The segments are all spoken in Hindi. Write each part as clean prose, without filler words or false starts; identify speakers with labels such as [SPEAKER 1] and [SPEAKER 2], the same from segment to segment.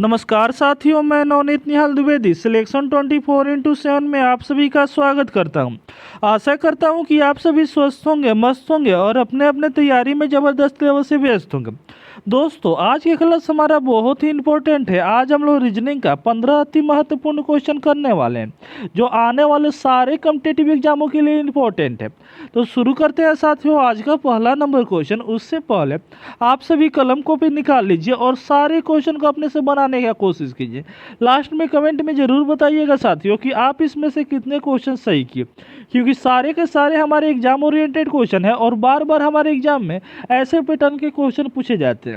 [SPEAKER 1] नमस्कार साथियों, मैं नवनीत निहाल द्विवेदी सिलेक्शन 24x7 में आप सभी का स्वागत करता हूं। आशा करता हूं कि आप सभी स्वस्थ होंगे, मस्त होंगे और अपने अपने तैयारी में ज़बरदस्त लेवल से व्यस्त होंगे। दोस्तों, आज की क्लास हमारा बहुत ही इंपॉर्टेंट है। आज हम लोग रीजनिंग का 15 अति महत्वपूर्ण क्वेश्चन करने वाले हैं जो आने वाले सारे कॉम्पिटिटिव एग्जामों के लिए इंपॉर्टेंट है। तो शुरू करते हैं साथियों आज का पहला नंबर क्वेश्चन। उससे पहले आप सभी कलम कॉपी निकाल लीजिए और सारे क्वेश्चन को अपने से बनाने की कोशिश कीजिए। लास्ट में कमेंट में ज़रूर बताइएगा साथियों कि आप इसमें से कितने क्वेश्चन सही किए, क्योंकि सारे के सारे हमारे एग्जाम ओरिएंटेड क्वेश्चन है और बार बार हमारे एग्जाम में ऐसे पैटर्न के क्वेश्चन पूछे जाते हैं।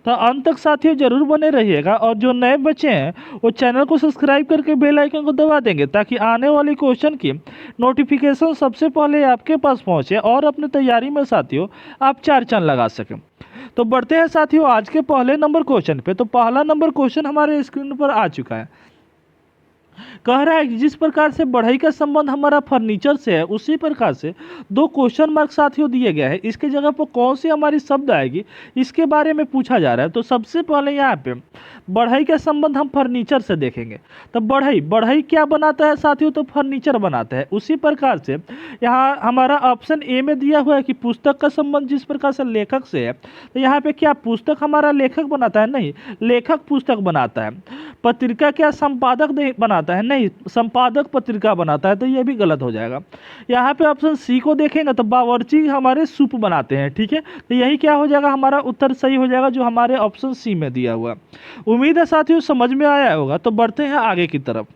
[SPEAKER 1] तो अंत तक साथियों जरूर बने रहिएगा और जो नए बच्चे हैं वो चैनल को सब्सक्राइब करके बेल आइकन को दबा देंगे ताकि आने वाली क्वेश्चन की नोटिफिकेशन सबसे पहले आपके पास पहुंचे और अपनी तैयारी में साथियों आप चार चांद लगा सकें। तो बढ़ते हैं साथियों आज के पहले नंबर क्वेश्चन पे। तो पहला नंबर क्वेश्चन हमारे स्क्रीन पर आ चुका है। कह रहा है कि जिस प्रकार से बढ़ई का संबंध हमारा फर्नीचर से है उसी प्रकार से दो क्वेश्चन मार्क साथियों दिए गए हैं। इसके जगह पर कौन सी हमारी शब्द आएगी इसके बारे में पूछा जा रहा है। तो सबसे पहले यहाँ पे बढ़ई का संबंध हम फर्नीचर से देखेंगे। तो बढ़ई क्या बनाता है साथियों? तो फर्नीचर बनाता है। उसी प्रकार से यहाँ हमारा ऑप्शन ए में दिया हुआ है कि पुस्तक का संबंध जिस प्रकार से लेखक से है, तो यहाँ पे क्या पुस्तक हमारा लेखक बनाता है? नहीं, लेखक पुस्तक बनाता है। पत्रिका क्या संपादक बनाता है? नहीं, संपादक पत्रिका बनाता है। तो ये भी गलत हो जाएगा। यहाँ पे ऑप्शन सी को देखेंगे तो बावर्ची हमारे सूप बनाते हैं। ठीक है, तो यही क्या हो जाएगा, हमारा उत्तर सही हो जाएगा जो हमारे ऑप्शन सी में दिया हुआ। उम्मीद है साथियों समझ में आया होगा। तो बढ़ते हैं आगे की तरफ।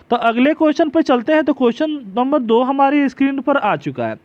[SPEAKER 1] तो अगले क्वेश्चन पे चलते हैं। तो क्वेश्चन नंबर 2 हमारी स्क्रीन पर आ चुका है।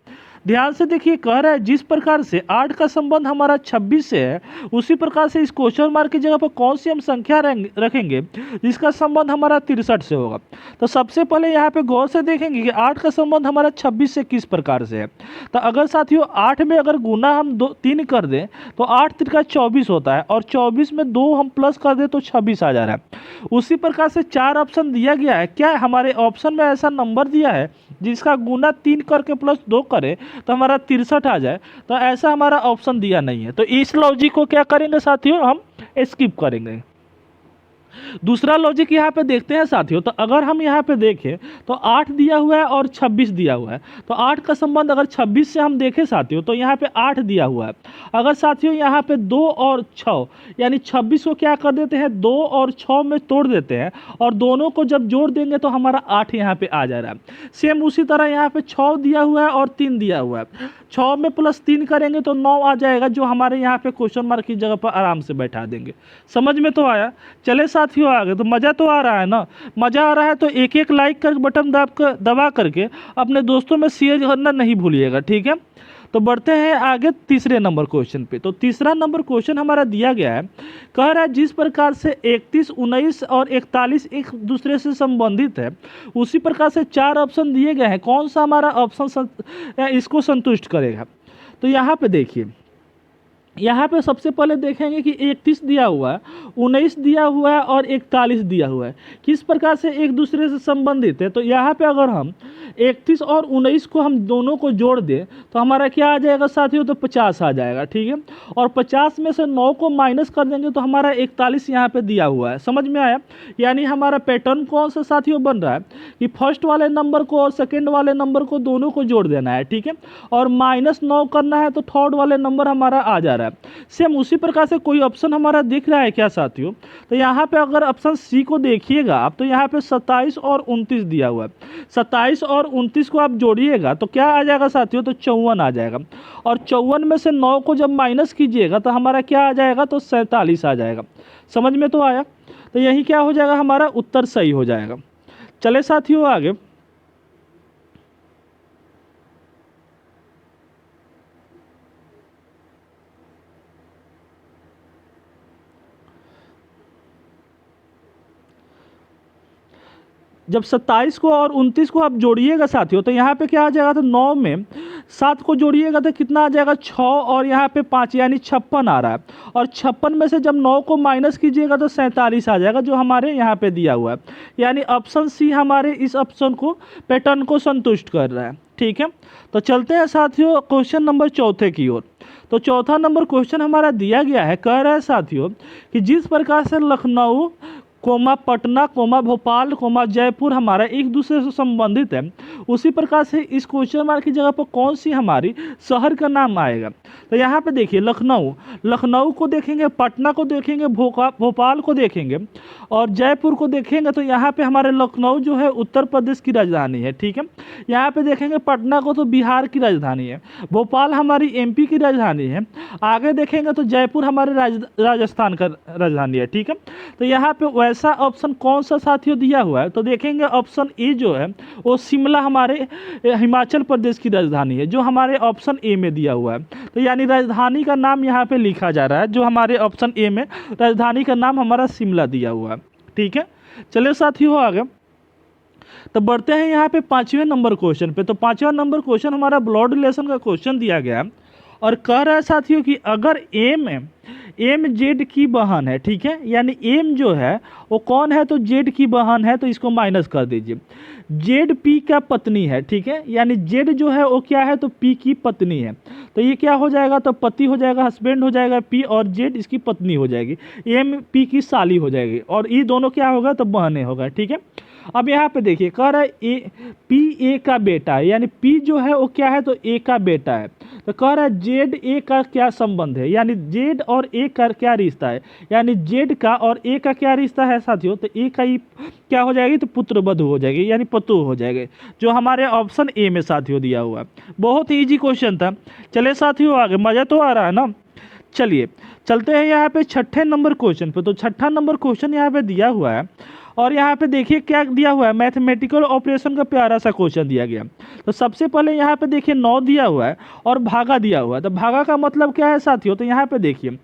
[SPEAKER 1] ध्यान से देखिए, कह रहा है जिस प्रकार से 8 का संबंध हमारा 26 से है उसी प्रकार से इस क्वेश्चन मार्क की जगह पर कौन सी हम संख्या रखेंगे जिसका संबंध हमारा 63 से होगा। तो सबसे पहले यहाँ पे गौर से देखेंगे कि 8 का संबंध हमारा 26 से किस प्रकार से है। तो अगर साथियों 8 में अगर गुना हम 3 कर दें तो 8 तिरका 24 होता है और 24 में 2 हम प्लस कर दें तो 26 आ जा रहा है। उसी प्रकार से 4 ऑप्शन दिया गया है। क्या हमारे ऑप्शन में ऐसा नंबर दिया है जिसका गुना 3 करके प्लस 2 करें तो हमारा 63 आ जाए? तो ऐसा हमारा ऑप्शन दिया नहीं है। तो इस लॉजिक को क्या करेंगे साथियों, हम स्किप करेंगे। दूसरा लॉजिक यहाँ पे देखते हैं साथियों। तो अगर हम यहाँ पे देखें तो 8 दिया हुआ है और 26 दिया हुआ है। तो 8 का संबंध अगर 26 से हम देखें साथियों तो यहाँ पे 8 दिया हुआ है। अगर साथियों यहाँ पे 2 और 6 यानी 26 को क्या कर देते हैं, 2 और 6 में तोड़ देते हैं और दोनों को जब जोड़ देंगे तो हमारा 8 यहाँ पे आ जा रहा है। सेम उसी तरह यहाँ पे 6 दिया हुआ है और 3 दिया हुआ है। 6 में प्लस 3 करेंगे तो 9 आ जाएगा जो हमारे यहाँ पे क्वेश्चन मार्क की जगह पर आराम से बैठा देंगे। समझ में तो आया? चले साथियों आगे। तो मज़ा तो आ रहा है ना? मज़ा आ रहा है तो एक एक लाइक कर बटन दबा करके अपने दोस्तों में शेयर करना नहीं भूलिएगा। ठीक है, तो बढ़ते हैं आगे तीसरे नंबर क्वेश्चन पे। तो तीसरा नंबर क्वेश्चन हमारा दिया गया है। कह रहा है जिस प्रकार से 31, 19 और 41 एक दूसरे से संबंधित है उसी प्रकार से 4 ऑप्शन दिए गए हैं। कौन सा हमारा ऑप्शन इसको संतुष्ट करेगा? तो यहाँ पे देखिए, यहाँ पे सबसे पहले देखेंगे कि 31 दिया हुआ है, 19 दिया हुआ है और 41 दिया हुआ है। किस प्रकार से एक दूसरे से संबंधित है? तो यहाँ पे अगर हम 31 और 19 को हम दोनों को जोड़ दें तो हमारा क्या आ जाएगा साथियों? तो 50 आ जाएगा। ठीक है, और 50 में से 9 को माइनस कर देंगे तो हमारा 41 यहाँ पे दिया हुआ है। समझ में आया? यानी हमारा पैटर्न कौन सा साथियों बन रहा है कि फर्स्ट वाले नंबर को और सेकेंड वाले नंबर को दोनों को जोड़ देना है। ठीक है, और -9 करना है तो थर्ड वाले नंबर हमारा आ जा रहा है। सेम उसी प्रकार से कोई ऑप्शन हमारा दिख रहा है क्या साथियों? तो यहाँ पे अगर ऑप्शन सी को देखिएगा आप तो यहाँ पे 27 और 29 दिया हुआ है। 27 और 29 को आप जोड़िएगा तो क्या आ जाएगा साथियों? तो 54 आ जाएगा। और 54 में से 9 को जब माइनस कीजिएगा तो हमारा क्या आ जाएगा? तो 47 आ जाएगा। समझ में तो आया? तो यही क्या हो जाएगा, हमारा उत्तर सही हो जाएगा। चले साथियों आगे। जब 27 को और 29 को आप जोड़िएगा साथियों तो यहाँ पे क्या आ जाएगा? तो 9 में 7 को जोड़िएगा तो कितना आ जाएगा? 6 और यहाँ पे 5 यानी 56 आ रहा है। और 56 में से जब 9 को माइनस कीजिएगा तो 47 आ जाएगा जो हमारे यहाँ पे दिया हुआ है। यानी ऑप्शन सी हमारे इस ऑप्शन को पैटर्न को संतुष्ट कर रहा है। ठीक है, तो चलते हैं साथियों क्वेश्चन नंबर 4 की ओर। तो चौथा नंबर क्वेश्चन हमारा दिया गया है, कह रहा है साथियों कि जिस प्रकार से Lucknow comma Patna, comma Bhopal, comma Jaipur हमारा एक दूसरे से संबंधित है, उसी प्रकार से इस क्वेश्चन मार्क की जगह पर कौन सी हमारी शहर का नाम आएगा। तो यहाँ पे देखिए लखनऊ, लखनऊ को देखेंगे, पटना को देखेंगे, भोपाल को देखेंगे और जयपुर को देखेंगे। तो यहाँ पे हमारे लखनऊ जो है उत्तर प्रदेश की राजधानी है, ठीक है। यहाँ पे देखेंगे पटना को तो बिहार की राजधानी है, भोपाल हमारी एमपी की राजधानी है, आगे देखेंगे तो जयपुर हमारे राजस्थान का राजधानी है, ठीक है। तो यहाँ पे वैसा ऑप्शन कौन सा साथियों दिया हुआ है, तो देखेंगे ऑप्शन ए जो है वो शिमला हमारे हिमाचल प्रदेश की राजधानी है, जो हमारे ऑप्शन ए में दिया हुआ है। तो यानी राजधानी का नाम यहाँ पे लिखा जा रहा है, जो हमारे ऑप्शन ए में राजधानी का नाम हमारा शिमला दिया हुआ है, ठीक है। चलिए साथियों आगे तो बढ़ते हैं यहाँ पे 5वें नंबर क्वेश्चन पे। तो 5वां नंबर क्वेश्चन हमारा ब्लड रिलेशन का क्वेश्चन दिया गया है और कह रहा है साथियों कि अगर एम जेड की बहन है, ठीक है, यानी एम जो है वो कौन है, तो जेड की बहन है, तो इसको माइनस कर दीजिए। जेड पी का पत्नी है, ठीक है, यानी जेड जो है वो क्या है, तो पी की पत्नी है। तो ये क्या हो जाएगा, तो पति हो जाएगा, हस्बैंड हो जाएगा पी, और जेड इसकी पत्नी हो जाएगी, एम पी की साली हो जाएगी, और ये दोनों क्या होगा, तो बहनें होगा, ठीक है। अब यहाँ पे देखिए कह रहा है पी ए का बेटा है, यानी पी जो है वो क्या है, तो ए का बेटा है। तो कह रहा है जेड ए का क्या संबंध है, यानी जेड और ए का क्या रिश्ता है, यानी जेड का और ए का क्या रिश्ता है साथियों, तो ए का ही क्या हो जाएगी, तो पुत्र वधू हो जाएगी, यानी पतु हो जाएगी, जो हमारे ऑप्शन ए में साथियों दिया हुआ है। बहुत ही ईजी क्वेश्चन था। चलिए साथियों आगे, मज़ा तो आ रहा है ना। चलिए चलते हैं यहाँ पे 6ठे नंबर क्वेश्चन पे। तो 6ठा नंबर क्वेश्चन यहाँ पे दिया हुआ है और यहाँ पे देखिए क्या दिया हुआ है, मैथमेटिकल ऑपरेशन का प्यारा सा क्वेश्चन दिया गया। तो सबसे पहले यहाँ पे देखिए 9 दिया हुआ है और भागा दिया हुआ है। तो भागा का मतलब क्या है साथियों, तो यहाँ पे देखिए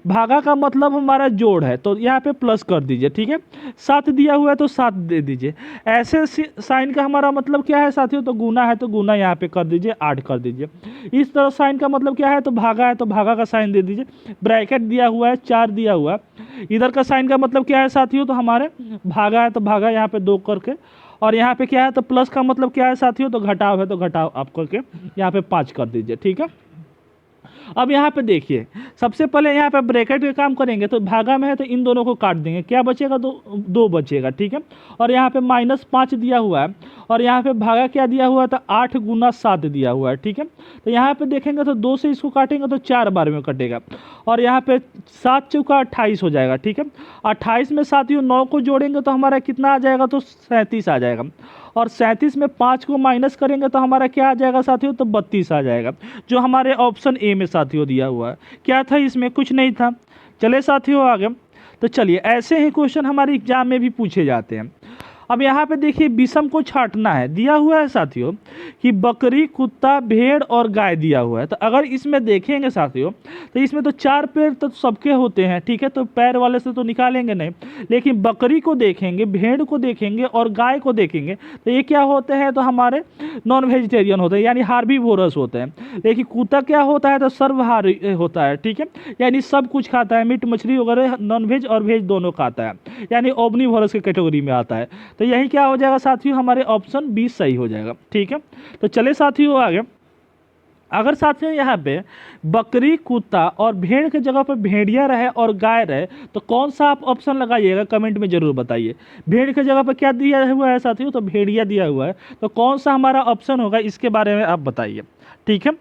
[SPEAKER 1] भागा का मतलब हमारा जोड़ है, तो यहाँ पे प्लस कर दीजिए, ठीक है। 7 दिया हुआ है तो 7 दे दीजिए। ऐसे साइन का हमारा मतलब क्या है साथियों, तो गुना है तो गुना यहाँ पे कर दीजिए, 8 कर दीजिए। इस तरह साइन का मतलब क्या है, तो भागा है तो भागा का साइन दे दीजिए। ब्रैकेट दिया हुआ है, 4 दिया हुआ है। इधर का साइन का मतलब क्या है साथियों, तो हमारे भागा है तो भागा यहाँ पे 2 करके, और यहाँ पे क्या है, तो प्लस का मतलब क्या है साथियों, तो घटाव है तो घटाव आप करके यहाँ पे 5 कर दीजिए, ठीक है। अब यहाँ पे देखिए सबसे पहले यहाँ पे ब्रैकेट का काम करेंगे, तो भागा में है तो इन दोनों को काट देंगे, क्या बचेगा, तो 2 बचेगा, ठीक है। और यहाँ पे -5 दिया हुआ है और यहाँ पे भागा क्या दिया हुआ है, तो 8 गुना 7 दिया हुआ है, ठीक है। तो यहाँ पे देखेंगे तो 2 से इसको काटेंगे तो 4 बार में कटेगा, और यहाँ पे 7 चौका 28 हो जाएगा, ठीक है। 28 में साथियों 9 को जोड़ेंगे तो हमारा कितना आ जाएगा, तो 37 आ जाएगा, और 37 में 5 को माइनस करेंगे तो हमारा क्या आ जाएगा साथियों, तो 32 आ जाएगा, जो हमारे ऑप्शन ए में साथियों दिया हुआ है। क्या था इसमें, कुछ नहीं था। चले साथियों आगे, तो चलिए ऐसे ही क्वेश्चन हमारे एग्जाम में भी पूछे जाते हैं। अब यहाँ पे देखिए विषम को छांटना है, दिया हुआ है साथियों कि बकरी, कुत्ता, भेड़ और गाय दिया हुआ है। तो अगर इसमें देखेंगे साथियों तो इसमें तो 4 पैर तो सबके होते हैं, ठीक है, तो पैर वाले से तो निकालेंगे नहीं, लेकिन बकरी को देखेंगे, भेड़ को देखेंगे और गाय को देखेंगे तो ये क्या होते हैं, तो हमारे नॉन वेजिटेरियन होते हैं, यानी हार्बीवोरस होते हैं। लेकिन कुत्ता क्या होता है, तो सर्वहारी होता है, ठीक है, यानी सब कुछ खाता है, मीट मछली वगैरह, नॉन वेज और वेज दोनों खाता है, यानी ओमनीवोरस की कैटेगरी में आता है। तो यही क्या हो जाएगा साथियों, हमारे ऑप्शन बी सही हो जाएगा, ठीक है। तो चले साथियों आगे, अगर साथियों यहाँ पे बकरी, कुत्ता और भेड़ के जगह पर भेड़िया रहे और गाय रहे तो कौन सा आप ऑप्शन लगाइएगा, कमेंट में जरूर बताइए। भेड़ के जगह पर क्या दिया हुआ है साथियों, तो भेड़िया दिया हुआ है, तो कौन सा हमारा ऑप्शन होगा, इसके बारे में आप बताइए, ठीक है।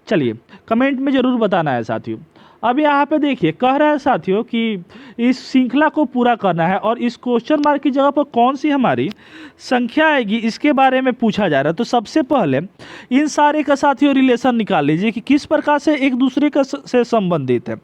[SPEAKER 1] चलिए कमेंट में जरूर बताना है साथियों। अब यहाँ पे देखिए कह रहा है साथियों कि इस श्रृंखला को पूरा करना है और इस क्वेश्चन मार्क की जगह पर कौन सी हमारी संख्या आएगी, इसके बारे में पूछा जा रहा है। तो सबसे पहले इन सारे का साथियों रिलेशन निकाल लीजिए कि किस प्रकार से एक दूसरे का से संबंधित है।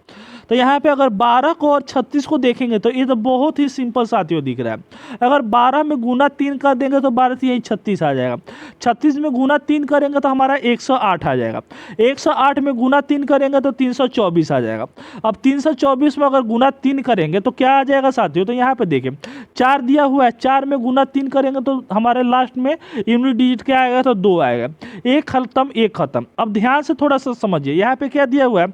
[SPEAKER 1] तो यहाँ पे अगर 12 को और 36 को देखेंगे तो ये तो बहुत ही सिंपल साथियों दिख रहा है। अगर 12 में गुना 3 कर देंगे तो 12 यही 36 आ जाएगा। 36 में गुना 3 करेंगे तो हमारा 108 आ जाएगा। 108 में गुना 3 करेंगे तो 324 आ जाएगा। अब 324 में अगर गुना 3 करेंगे तो क्या आ जाएगा साथियों, तो यहाँ पे देखिए 4 दिया हुआ है, 4 में गुना 3 करेंगे तो हमारे लास्ट में यूनिट डिजिट क्या आएगा, तो 2 आएगा। एक खत्म। अब ध्यान से थोड़ा सा समझिए, यहाँ पे क्या दिया हुआ है,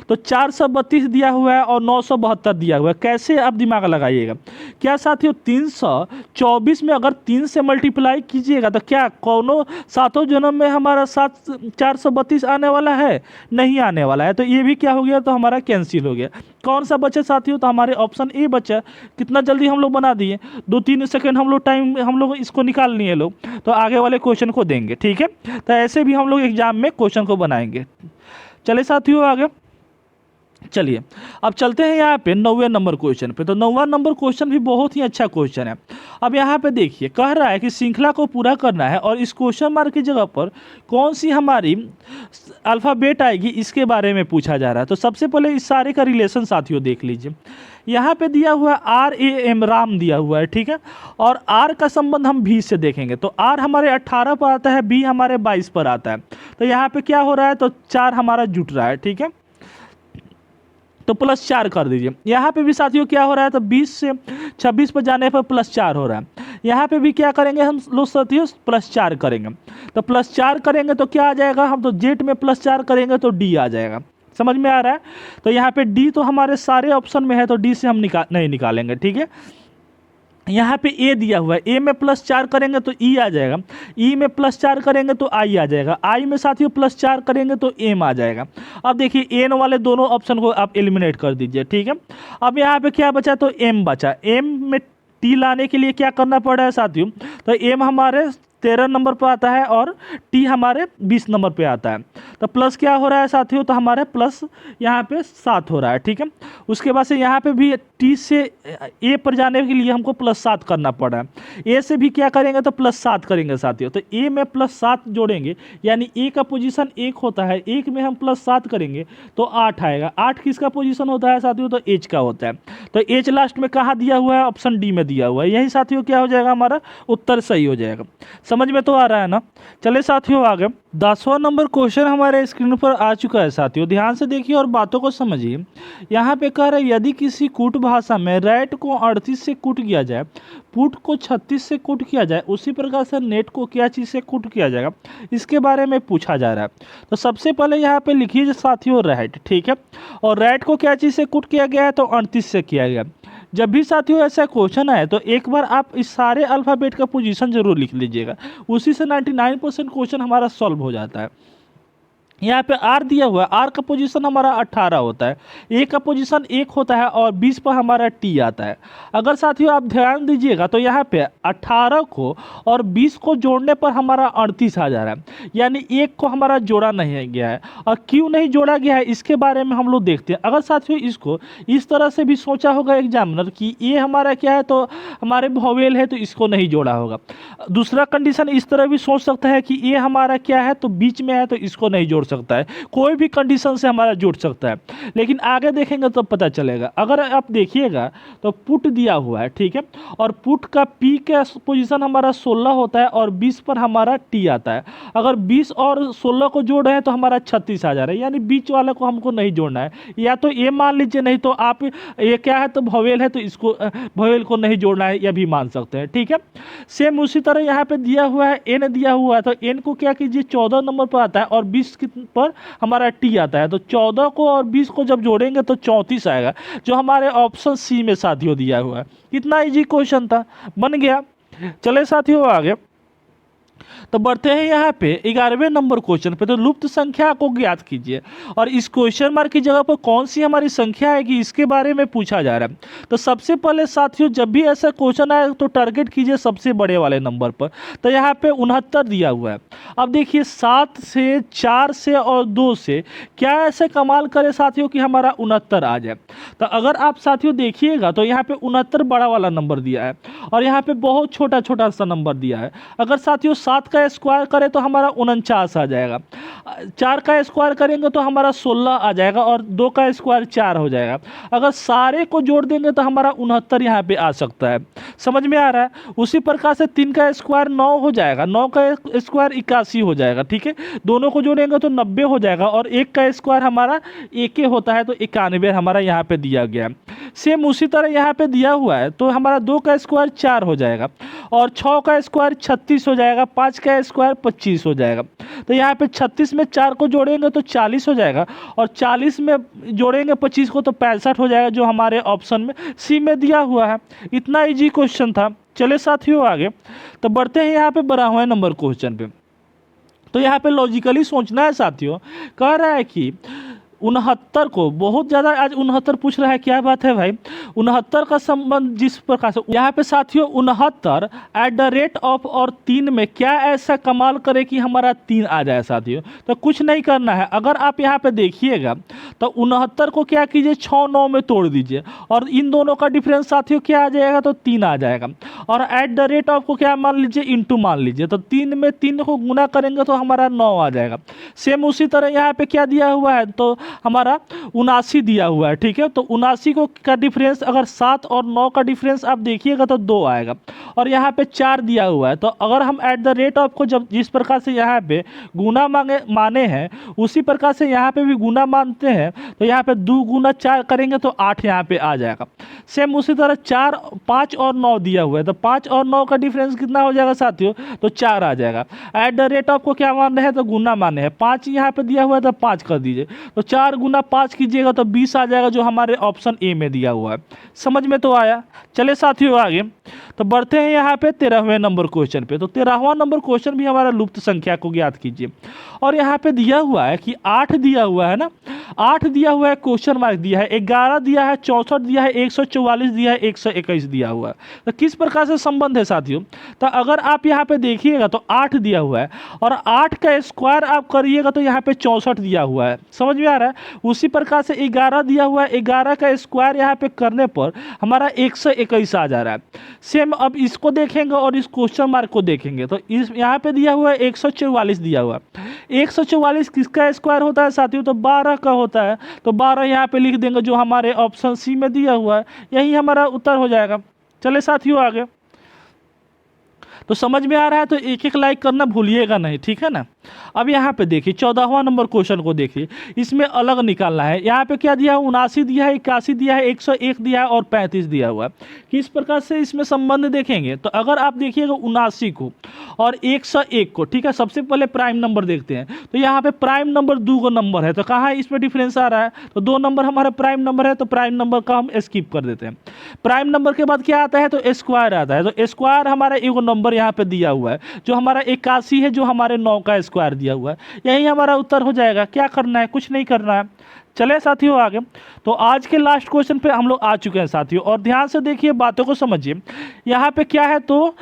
[SPEAKER 1] तो 432 दिया हुआ है और 972 दिया हुआ है। कैसे आप दिमाग लगाइएगा, क्या साथियों 324 में अगर 3 से मल्टीप्लाई कीजिएगा तो क्या कोनो सातों जन्म में हमारा 432 आने वाला है, नहीं आने वाला है, तो ये भी क्या हो गया, तो हमारा कैंसिल हो गया। कौन सा बचे साथियों, तो हमारे ऑप्शन ए बचा। कितना जल्दी हम लोग बना दिए, 2-3 सेकंड हम लोग टाइम हम लोग इसको निकाल लिए लोग, तो आगे वाले क्वेश्चन को देंगे। ठीक है, तो ऐसे भी हम लोग एग्जाम में क्वेश्चन को बनाएंगे। चले साथियों आगे, चलिए अब चलते हैं यहाँ पे 9वें नंबर क्वेश्चन पे। तो 9वां नंबर क्वेश्चन भी बहुत ही अच्छा क्वेश्चन है। अब यहाँ पे देखिए, कह रहा है कि श्रृंखला को पूरा करना है और इस क्वेश्चन मार्क की जगह पर कौन सी हमारी अल्फ़ाबेट आएगी, इसके बारे में पूछा जा रहा है। तो सबसे पहले इस सारे का रिलेशन साथियों देख लीजिए। यहाँ पे दिया हुआ है RAM, राम दिया हुआ है, ठीक है, और R का संबंध हम 20 से देखेंगे। तो R हमारे 18 पर आता है, B हमारे 22 पर आता है। तो यहाँ पे क्या हो रहा है, तो 4 हमारा जुट रहा है। ठीक है, तो +4 कर दीजिए। यहाँ पे भी साथियों क्या हो रहा है, तो 20 से 26 पर जाने पर +4 हो रहा है। यहाँ पे भी क्या करेंगे हम लोग साथियों, +4 करेंगे। तो +4 करेंगे तो क्या आ जाएगा, हम तो जेट में +4 करेंगे तो D आ जाएगा। समझ में आ रहा है। तो यहाँ पे D तो हमारे सारे ऑप्शन में है, तो D से हम नहीं निकालेंगे। ठीक है, यहाँ पे A दिया हुआ है, A में +4 करेंगे तो E आ जाएगा, E में +4 करेंगे तो I आ जाएगा, I में साथियों +4 करेंगे तो M आ जाएगा। अब देखिए N वाले दोनों ऑप्शन को आप एलिमिनेट कर दीजिए। ठीक है, अब यहाँ पे क्या बचा, तो M बचा। M में T लाने के लिए क्या करना पड़ रहा है साथियों, तो M हमारे 13 नंबर पर आता है और T हमारे 20 नंबर पे आता है। तो प्लस क्या हो रहा है साथियों, तो हमारे प्लस यहाँ पे 7 हो रहा है। ठीक है, उसके बाद से यहाँ पे भी T से A पर जाने के लिए हमको +7 करना पड़ा है। A से भी क्या करेंगे, तो +7 करेंगे साथियों। तो A में +7 जोड़ेंगे, यानी A का पोजीशन 1 होता है, 1 में हम +7 करेंगे तो 8 आएगा। 8 किसका पोजीशन होता है साथियों, तो H का होता है। तो H लास्ट में कहाँ दिया हुआ है, ऑप्शन D में दिया हुआ है। यही साथियों क्या हो जाएगा, हमारा उत्तर सही हो जाएगा। समझ में तो आ रहा है ना। चले साथियों आगे, 10वां नंबर क्वेश्चन हमारे स्क्रीन पर आ चुका है साथियों। ध्यान से देखिए और बातों को समझिए। यहाँ पे कह रहा है, यदि किसी कूट भाषा में रैट को 38 से कूट किया जाए, पुट को 36 से कूट किया जाए, उसी प्रकार से नेट को क्या चीज़ से कूट किया जाएगा, इसके बारे में पूछा जा रहा है। तो सबसे पहले यहाँ पे लिखिए साथियों रैट। ठीक है, और रैट को क्या चीज़ से कूट किया गया है, तो 38 से किया गया। जब भी साथियों ऐसा क्वेश्चन आए तो एक बार आप इस सारे अल्फ़ाबेट का पोजीशन जरूर लिख लीजिएगा, उसी से 99% क्वेश्चन हमारा सॉल्व हो जाता है। यहाँ पे R दिया हुआ है, R का पोजीशन हमारा 18 होता है, A का पोजीशन 1 होता है और 20 पर हमारा T आता है। अगर साथियों आप ध्यान दीजिएगा तो यहाँ पे 18 को और 20 को जोड़ने पर हमारा 38 आ जा रहा है, यानी 1 को हमारा जोड़ा नहीं गया है। और क्यों नहीं जोड़ा गया है, इसके बारे में हम लोग देखते हैं। अगर साथियों इसको इस तरह से भी सोचा होगा एग्जामिनर कि ये हमारा क्या है, तो हमारे वोवेल है तो इसको नहीं जोड़ा होगा। दूसरा कंडीशन इस तरह भी सोच सकता है कि ये हमारा क्या है, तो बीच में है तो इसको नहीं जोड़ सकता है। कोई भी कंडीशन से हमारा जुड़ सकता है, लेकिन आगे देखेंगे तो पता चलेगा। अगर आप देखिएगा तो पुट दिया हुआ है, ठीक है, और पुट का P का पोजीशन हमारा 16 होता है और 20 पर हमारा T आता है। अगर 20 और 16 को जोड़ रहे हैं तो हमारा 36 आ जा रहा है, यानी बीच वाले को हमको नहीं जोड़ना है। या तो ये मान लीजिए, नहीं तो आप ये क्या है, तो वोवेल है तो इसको वोवेल को नहीं जोड़ना है, यह भी मान सकते हैं। ठीक है, सेम उसी तरह यहाँ पे दिया हुआ है N दिया हुआ है, तो N को क्या कीजिए 14 नंबर पर आता है और 20 पर हमारा T आता है। तो 14 को और 20 को जब जोड़ेंगे तो 34 आएगा, जो हमारे ऑप्शन C में साथियों दिया हुआ है। कितना इजी क्वेश्चन था, बन गया। चले साथियों आगे, तो बढ़ते हैं यहाँ पे 11वें नंबर क्वेश्चन पे। तो लुप्त संख्या को ज्ञात कीजिए, और इस क्वेश्चन मार्क की जगह पर कौन सी हमारी संख्या आएगी, इसके बारे में पूछा जा रहा है। तो सबसे पहले साथियों जब भी ऐसा क्वेश्चन आए तो टारगेट कीजिए सबसे बड़े वाले नंबर पर। तो यहाँ पे 69 दिया हुआ है। अब देखिए 7 से, 4 से और 2 से क्या ऐसे कमाल करे साथियों कि हमारा 69 आ जाए। तो अगर आप साथियों देखिएगा तो यहाँ पे 69 बड़ा वाला नंबर दिया है और यहाँ पे बहुत छोटा छोटा सा नंबर दिया है। अगर साथियों 7 का स्क्वायर करें तो हमारा 49 आ जाएगा, 4 का स्क्वायर करेंगे तो हमारा 16 आ जाएगा और 2 का स्क्वायर 4 हो जाएगा। अगर सारे को जोड़ देंगे तो हमारा 69 यहाँ पे आ सकता है। समझ में आ रहा है। उसी प्रकार से 3 का स्क्वायर 9 हो जाएगा, 9 का स्क्वायर 81 हो जाएगा। ठीक है, दोनों को जोड़ेंगे तो 90 हो जाएगा और 1 का स्क्वायर हमारा 1 होता है, तो 91 हमारा यहाँ पे दिया गया है। सेम उसी तरह यहाँ पे दिया हुआ है, तो हमारा 2 का स्क्वायर 4 हो जाएगा और 6 का स्क्वायर 36 हो जाएगा, 5 का स्क्वायर 25 हो जाएगा। तो यहाँ पे 36 में 4 को जोड़ेंगे तो 40 हो जाएगा और 40 में जोड़ेंगे 25 को तो 65 हो जाएगा, जो हमारे ऑप्शन में सी में दिया हुआ है। इतना इजी क्वेश्चन था। चले साथियों आगे, तो बढ़ते हैं यहाँ पे 12वें नंबर क्वेश्चन पे। तो यहाँ पे लॉजिकली सोचना है साथियों। कह रहा है कि 69 को बहुत ज़्यादा आज 69 पूछ रहा है, क्या बात है भाई। 69 का संबंध जिस प्रकार से यहाँ पे साथियों 69 एट द रेट ऑफ और 3 में क्या ऐसा कमाल करे कि हमारा 3 आ जाए साथियों। तो कुछ नहीं करना है, अगर आप यहाँ पे देखिएगा तो 69 को क्या कीजिए 6 9 में तोड़ दीजिए और इन दोनों का डिफरेंस साथियों क्या आ जाएगा, तो 3 आ जाएगा। और एट द रेट ऑफ को क्या मान लीजिए इंटू मान लीजिए, तो 3 में 3 को गुना करेंगे तो हमारा 9 आ जाएगा। सेम उसी तरह यहाँ पे क्या दिया हुआ है, तो हमारा 79 दिया हुआ है, ठीक है। तो 79 को का डिफरेंस अगर 7 और 9 का डिफरेंस आप देखिएगा तो 2 आएगा। और यहाँ पे 4 दिया हुआ है, तो अगर हम एट द रेट ऑफ को जब जिस प्रकार से यहाँ पे गुना माने हैं उसी प्रकार से यहाँ पे भी गुना मानते हैं, तो यहाँ पे 2 गुना 4 करेंगे तो 8 यहाँ पे आ जाएगा। सेम उसी तरह 4 5 और 9 दिया हुआ है, तो 5 और 9 का डिफरेंस कितना हो जाएगा साथियों, तो 4 आ जाएगा। एट द रेट ऑफ को क्या मान रहे हैं, तो गुना माने हैं। 5 यहाँ पे दिया हुआ है तो 5 कर दीजिए, तो 4 गुना 5 कीजिएगा तो 20 आ जाएगा, जो हमारे ऑप्शन ए में दिया हुआ है। समझ में तो आया। चले साथियों आगे तो बढ़ते हैं यहाँ पे 13वें नंबर क्वेश्चन पे। तो 13वां नंबर क्वेश्चन भी हमारा लुप्त संख्या को ज्ञात कीजिए। और यहाँ पे दिया हुआ है कि 8 दिया हुआ है ना, 8 दिया हुआ है, क्वेश्चन मार्क दिया है, 11 दिया है, 64 दिया है, 144 दिया है, 121 दिया हुआ है। तो किस प्रकार से संबंध है साथियों, तो अगर आप यहाँ पे देखिएगा तो 8 दिया हुआ है और 8 का स्क्वायर आप करिएगा तो यहाँ पे 64 दिया हुआ है। समझ में आ रहा है। उसी प्रकार से 11 दिया हुआ है, 11 का स्क्वायर यहाँ पे करने पर हमारा 121 आ जा रहा है। सेम अब इसको देखेंगे और इस क्वेश्चन मार्क को देखेंगे तो इस यहाँ पे दिया हुआ है 144 दिया हुआ है। 144 किसका स्क्वायर होता है साथियों, तो 12 का होता है। तो 12 यहाँ पे लिख देंगे, जो हमारे ऑप्शन सी में दिया हुआ है, यही हमारा उत्तर हो जाएगा। चले साथियों आगे। तो समझ में आ रहा है तो एक एक लाइक करना भूलिएगा नहीं, ठीक है ना। अब यहाँ पे देखिए 14वां नंबर क्वेश्चन को देखिए, इसमें अलग निकालना है। यहाँ पे क्या दिया है, 79 दिया है, 81 दिया है, 101 दिया है और 35 दिया हुआ है। किस प्रकार से इसमें संबंध देखेंगे, तो अगर आप देखिएगा 79 को और 101 को, ठीक है, सबसे पहले प्राइम नंबर देखते हैं। तो यहाँ पे प्राइम नंबर 2 नंबर है, तो कहाँ है इसमें डिफरेंस आ रहा है, तो 2 नंबर हमारा प्राइम नंबर है, तो प्राइम नंबर का हम स्किप कर देते हैं। प्राइम नंबर के बाद क्या आता है, तो स्क्वायर आता है। तो स्क्वायर हमारा एक नंबर यहाँ पे दिया हुआ है, जो हमारा 81 है, जो हमारे 9 का स्क्वायर दिया हुआ है, यही हमारा उत्तर हो जाएगा। क्या करना है, कुछ नहीं करना है। चले साथियों आगे। तो आज के लास्ट क्वेश्चन पे हम लोग आ चुके हैं साथियों, और ध्यान से देखिए, बातों को समझिए। यहाँ पे क्या है, तो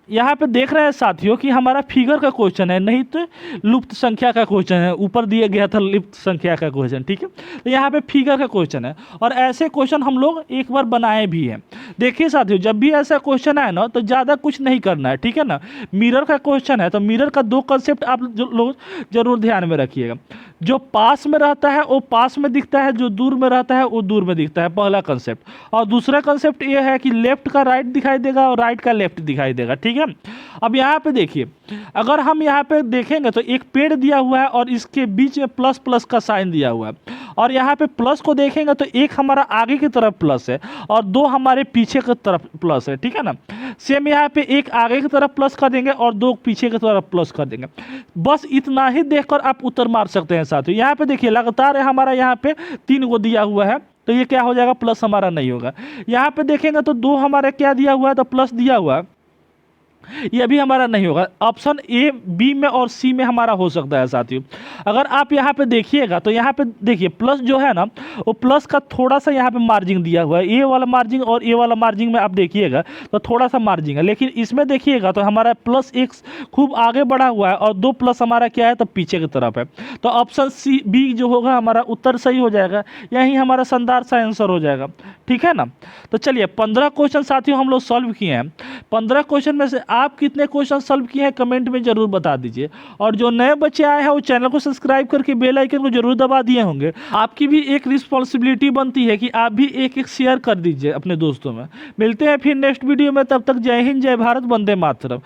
[SPEAKER 1] यहाँ पे देख रहे हैं साथियों कि हमारा फिगर का क्वेश्चन है, नहीं तो लुप्त संख्या का क्वेश्चन है। ऊपर दिया गया था लुप्त संख्या का क्वेश्चन, ठीक है। तो यहाँ पे फिगर का क्वेश्चन है, और ऐसे क्वेश्चन हम लोग एक बार बनाए भी हैं। देखिए साथियों, जब भी ऐसा क्वेश्चन आए ना तो ज़्यादा कुछ नहीं करना है, ठीक है ना। मिरर का क्वेश्चन है, तो मिरर का 2 कंसेप्ट आप लोग जरूर ध्यान में रखिएगा। जो पास में रहता है वो पास में दिखता है, जो दूर में रहता है वो दूर में दिखता है, पहला कंसेप्ट। और दूसरा कंसेप्ट ये है कि लेफ्ट का राइट दिखाई देगा और राइट का लेफ्ट दिखाई देगा, ठीक है। अब यहाँ पे देखिए, अगर हम यहाँ पे देखेंगे तो एक पेड़ दिया हुआ है और इसके बीच में प्लस प्लस का साइन दिया हुआ है, और यहाँ पे प्लस को देखेंगे तो एक हमारा आगे की तरफ प्लस है और 2 हमारे पीछे की तरफ प्लस है, ठीक है ना। सेम यहाँ पे एक आगे की तरफ प्लस कर देंगे और 2 पीछे की तरफ प्लस कर देंगे। बस इतना ही देखकर आप उत्तर मार सकते हैं साथियों। यहाँ पे देखिए लगातार है हमारा, यहाँ पे 3 को दिया हुआ है, तो ये क्या हो जाएगा, प्लस हमारा नहीं होगा। यहाँ पे देखेंगे तो 2 हमारे क्या दिया हुआ है, तो प्लस दिया हुआ है, ये भी हमारा नहीं होगा। ऑप्शन ए, बी में और सी में हमारा हो सकता है साथियों। अगर आप यहाँ पे देखिएगा तो यहाँ पे देखिए प्लस जो है ना, वो प्लस का थोड़ा सा यहाँ पे मार्जिन दिया हुआ है, ए वाला मार्जिन और ए वाला मार्जिन में आप देखिएगा तो थोड़ा सा मार्जिन है। लेकिन इसमें देखिएगा तो हमारा प्लस एक खूब आगे बढ़ा हुआ है और 2 प्लस हमारा क्या है, तो पीछे की तरफ है। तो ऑप्शन सी बी जो होगा हमारा उत्तर सही हो जाएगा, यही हमारा शानदार सा आंसर हो जाएगा, ठीक है ना। तो चलिए 15 क्वेश्चन साथियों हम लोग सॉल्व किए हैं। 15 क्वेश्चन में से आप कितने क्वेश्चन सॉल्व किए हैं कमेंट में जरूर बता दीजिए। और जो नए बच्चे आए हैं वो चैनल को सब्सक्राइब करके बेल आइकन को जरूर दबा दिए होंगे। आपकी भी एक रिस्पॉन्सिबिलिटी बनती है कि आप भी एक शेयर कर दीजिए अपने दोस्तों में। मिलते हैं फिर नेक्स्ट वीडियो में, तब तक जय हिंद, जय भारत, वंदे मातरम।